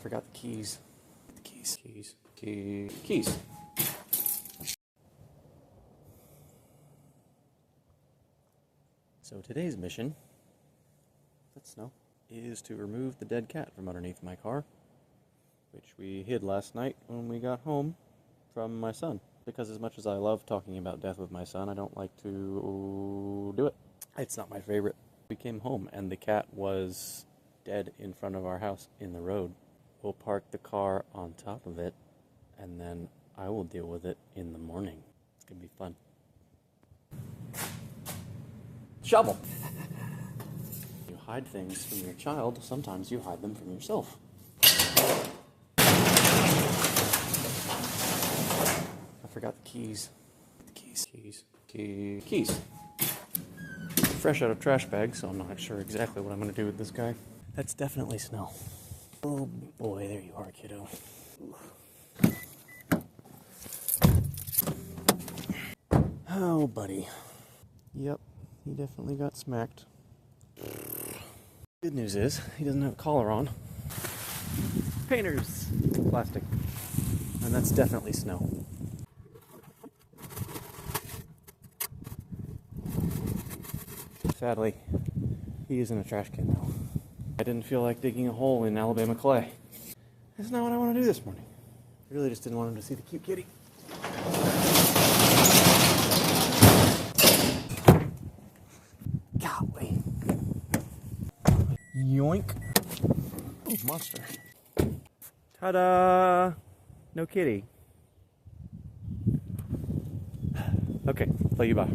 forgot the keys. Keys. So today's mission, let's know, is to remove the dead cat from underneath my car, which we hid last night when we got home from my son. Because as much as I love talking about death with my son, I don't like to do it. It's not my favorite. We came home and the cat was dead in front of our house in the road. We'll park the car on top of it, and then I will deal with it in the morning. It's gonna be fun. Shovel! You hide things from your child, sometimes you hide them from yourself. I forgot the keys. Keys. Fresh out of trash bag, so I'm not sure exactly what I'm gonna do with this guy. That's definitely snow. Oh boy, there you are, kiddo. Oh, buddy. Yep, he definitely got smacked. Good news is, he doesn't have a collar on. Painters! Plastic. And that's definitely snow. Sadly, he is in a trash can now. I didn't feel like digging a hole in Alabama clay. That's not what I want to do this morning. I really just didn't want him to see the cute kitty. Golly. Yoink. Oh, monster. Ta-da! No kitty. Okay, love you, bye.